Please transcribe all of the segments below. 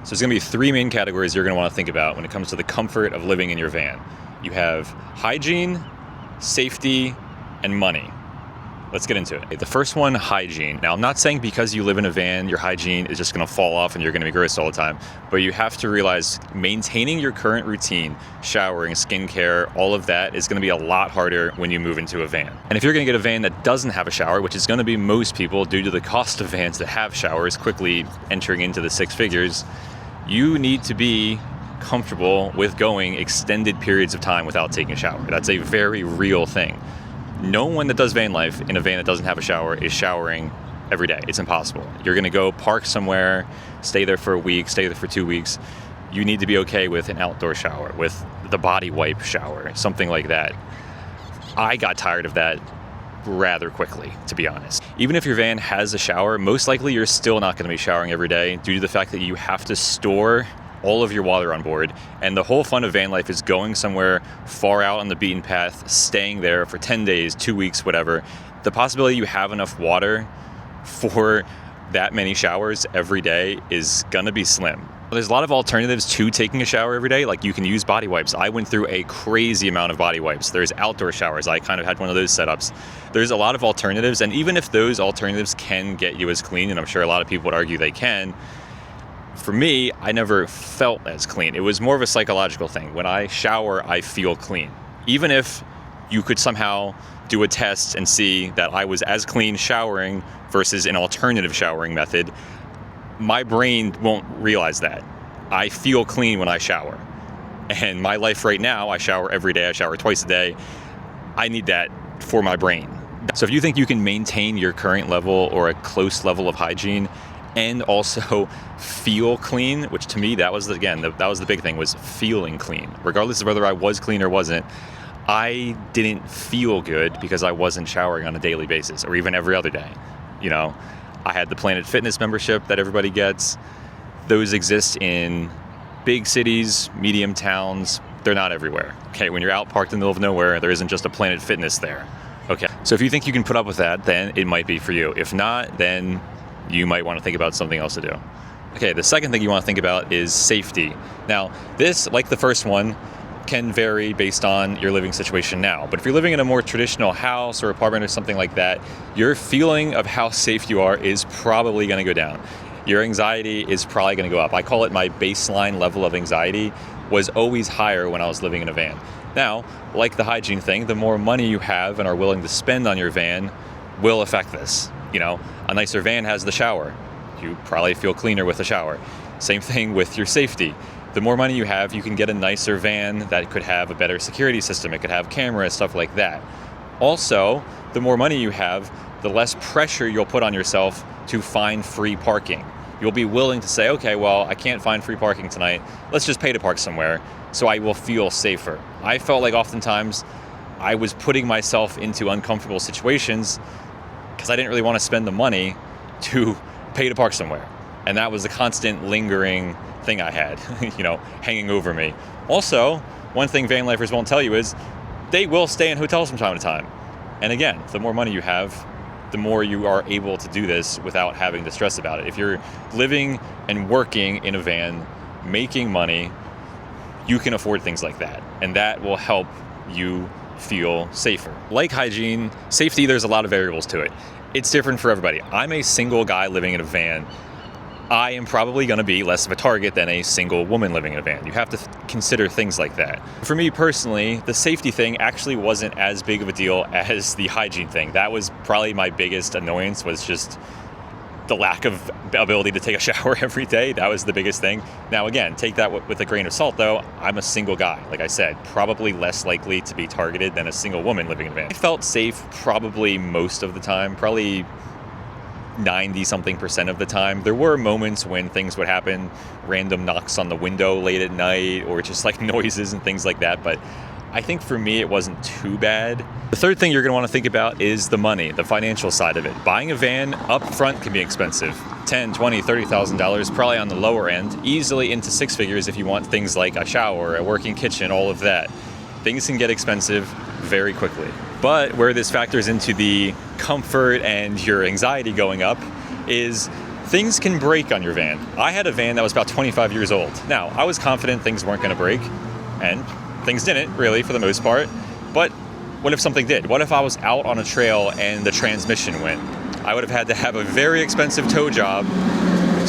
So there's going to be three main categories you're going to want to think about when it comes to the comfort of living in your van. You have hygiene, safety, and money. Let's get into it. The first one, hygiene. Now, I'm not saying because you live in a van, your hygiene is just going to fall off and you're going to be gross all the time, but you have to realize maintaining your current routine, showering, skincare, all of that is going to be a lot harder when you move into a van. And if you're going to get a van that doesn't have a shower, which is going to be most people due to the cost of vans that have showers quickly entering into the six figures, you need to be comfortable with going extended periods of time without taking a shower. That's a very real thing. No one that does van life in a van that doesn't have a shower is showering every day. It's impossible. You're going to go park somewhere, stay there for a week, stay there for 2 weeks. You need to be okay with an outdoor shower, with the body wipe shower, something like that. I got tired of that rather quickly, to be honest. Even if your van has a shower, most likely you're still not going to be showering every day due to the fact that you have to store all of your water on board. And the whole fun of van life is going somewhere far out on the beaten path, staying there for 10 days, 2 weeks, whatever. The possibility you have enough water for that many showers every day is gonna be slim. There's a lot of alternatives to taking a shower every day. Like, you can use body wipes. I went through a crazy amount of body wipes. There's outdoor showers. I kind of had one of those setups. There's a lot of alternatives, and even if those alternatives can get you as clean, and I'm sure a lot of people would argue they can, for me, I never felt as clean. It was more of a psychological thing. When I shower, I feel clean. Even if you could somehow do a test and see that I was as clean showering versus an alternative showering method, my brain won't realize that. I feel clean when I shower. And my life right now, I shower every day. I shower twice a day. I need that for my brain. So if you think you can maintain your current level or a close level of hygiene and also feel clean, which to me, that was the big thing, was feeling clean. Regardless of whether I was clean or wasn't, I didn't feel good because I wasn't showering on a daily basis or even every other day. You know, I had the Planet Fitness membership that everybody gets. Those exist in big cities, medium towns. They're not everywhere. Okay, when you're out parked in the middle of nowhere, there isn't just a Planet Fitness there. Okay, so if you think you can put up with that, then it might be for you. If not, then you might want to think about something else to do. Okay, the second thing you want to think about is safety. Now, this, like the first one, can vary based on your living situation now. But if you're living in a more traditional house or apartment or something like that, your feeling of how safe you are is probably going to go down. Your anxiety is probably going to go up. I call it my baseline level of anxiety was always higher when I was living in a van. Now, like the hygiene thing, the more money you have and are willing to spend on your van will affect this. You know, a nicer van has the shower. You probably feel cleaner with a shower. Same thing with your safety. The more money you have, you can get a nicer van that could have a better security system. It could have cameras, stuff like that. Also, the more money you have, the less pressure you'll put on yourself to find free parking. You'll be willing to say, okay, well, I can't find free parking tonight. Let's just pay to park somewhere so I will feel safer. I felt like oftentimes I was putting myself into uncomfortable situations because I didn't really want to spend the money to pay to park somewhere. And that was the constant lingering thing I had, hanging over me. Also, one thing van lifers won't tell you is they will stay in hotels from time to time. And again, the more money you have, the more you are able to do this without having to stress about it. If you're living and working in a van, making money, you can afford things like that. And that will help you feel safer. Like hygiene, safety, there's a lot of variables to it. It's different for everybody. I'm a single guy living in a van. I am probably going to be less of a target than a single woman living in a van. You have to consider things like that. For me personally, the safety thing actually wasn't as big of a deal as the hygiene thing. That was probably my biggest annoyance, was just the lack of ability to take a shower every day. That was the biggest thing. Now again, take that with a grain of salt though. I'm a single guy, like I said, probably less likely to be targeted than a single woman living in a van. I felt safe probably most of the time, probably 90-something% of the time. There were moments when things would happen, random knocks on the window late at night, or just like noises and things like that, but I think for me it wasn't too bad. The third thing you're going to want to think about is the money, the financial side of it. Buying a van up front can be expensive. $10,000, $20,000, $30,000, probably on the lower end, easily into six figures if you want things like a shower, a working kitchen, all of that. Things can get expensive very quickly. But where this factors into the comfort and your anxiety going up is things can break on your van. I had a van that was about 25 years old. Now, I was confident things weren't going to break, and things didn't really for the most part. But what if something did? What if I was out on a trail and the transmission went? I would have had to have a very expensive tow job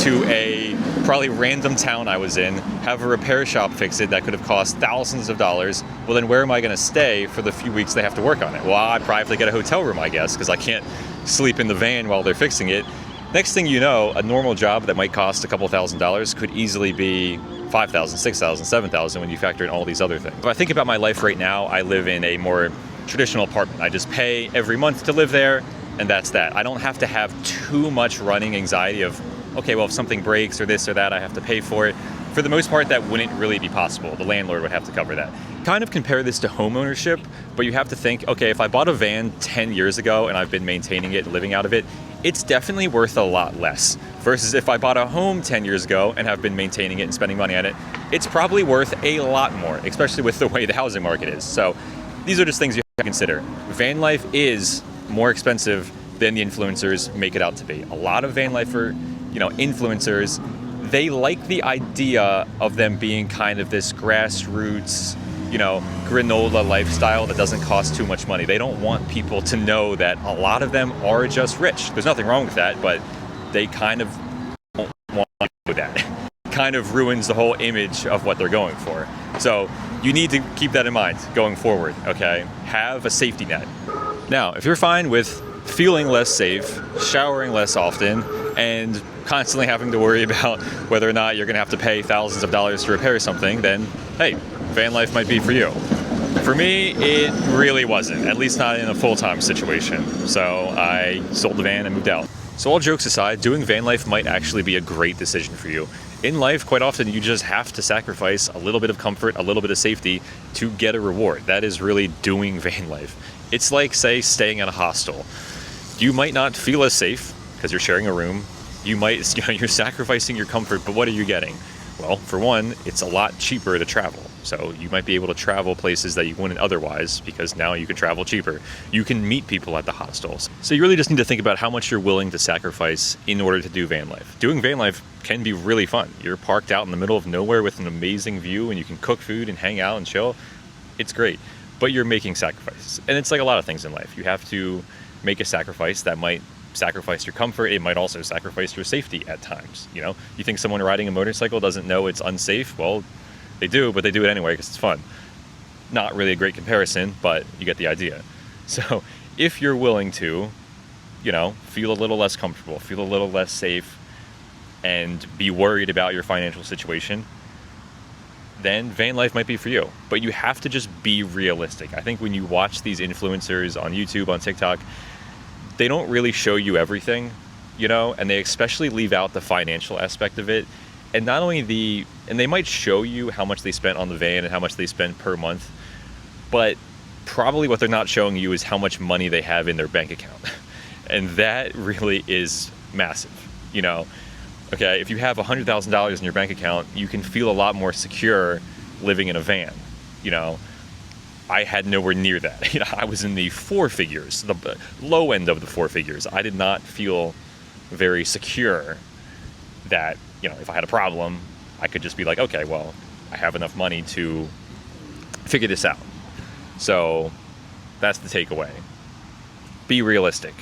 to a probably random town I was in, have a repair shop fix it that could have cost thousands of dollars. Well, then where am I going to stay for the few weeks they have to work on it? Well, I'd probably have to get a hotel room, I guess, because I can't sleep in the van while they're fixing it. Next thing you know, a normal job that might cost a couple $1,000s could easily be $5,000, $6,000, $7,000 when you factor in all these other things. If I think about my life right now, I live in a more traditional apartment. I just pay every month to live there, and that's that. I don't have to have too much running anxiety of, okay, well, if something breaks or this or that, I have to pay for it. For the most part, that wouldn't really be possible. The landlord would have to cover that. Kind of compare this to home ownership, but you have to think, okay, if I bought a van 10 years ago and I've been maintaining it and living out of it, it's definitely worth a lot less. Versus if I bought a home 10 years ago and have been maintaining it and spending money on it, it's probably worth a lot more, especially with the way the housing market is. So these are just things you have to consider. Van life is more expensive than the influencers make it out to be. A lot of van lifer, influencers, they like the idea of them being kind of this grassroots, granola lifestyle that doesn't cost too much money. They don't want people to know that a lot of them are just rich. There's nothing wrong with that, but they kind of don't want to do that. It kind of ruins the whole image of what they're going for. So you need to keep that in mind going forward, okay? Have a safety net. Now, if you're fine with feeling less safe, showering less often, and constantly having to worry about whether or not you're going to have to pay thousands of dollars to repair something, then hey, van life might be for you. For me, it really wasn't, at least not in a full-time situation. So I sold the van and moved out. So all jokes aside, doing van life might actually be a great decision for you. In life, quite often, you just have to sacrifice a little bit of comfort, a little bit of safety to get a reward. That is really doing van life. It's like, say, staying in a hostel. You might not feel as safe because you're sharing a room. You're sacrificing your comfort, but what are you getting? Well, for one, it's a lot cheaper to travel. So you might be able to travel places that you wouldn't otherwise because now you can travel cheaper. You can meet people at the hostels. So you really just need to think about how much you're willing to sacrifice in order to do van life. Doing van life can be really fun. You're parked out in the middle of nowhere with an amazing view and you can cook food and hang out and chill. It's great, but you're making sacrifices. And it's like a lot of things in life. You have to make a sacrifice that might sacrifice your comfort. It might also sacrifice your safety at times. You think someone riding a motorcycle doesn't know it's unsafe? Well, they do, but they do it anyway because it's fun. Not really a great comparison, but you get the idea. So if you're willing to, feel a little less comfortable, feel a little less safe, and be worried about your financial situation, then van life might be for you. But you have to just be realistic. I think when you watch these influencers on YouTube, on TikTok, they don't really show you everything, and they especially leave out the financial aspect of it. And not only and they might show you how much they spent on the van and how much they spend per month, but probably what they're not showing you is how much money they have in their bank account. And that really is massive, Okay, if you have $100,000 in your bank account, you can feel a lot more secure living in a van, I had nowhere near that. I was in the four figures, the low end of the four figures. I did not feel very secure that, if I had a problem, I could just be like, okay, well, I have enough money to figure this out. So that's the takeaway. Be realistic.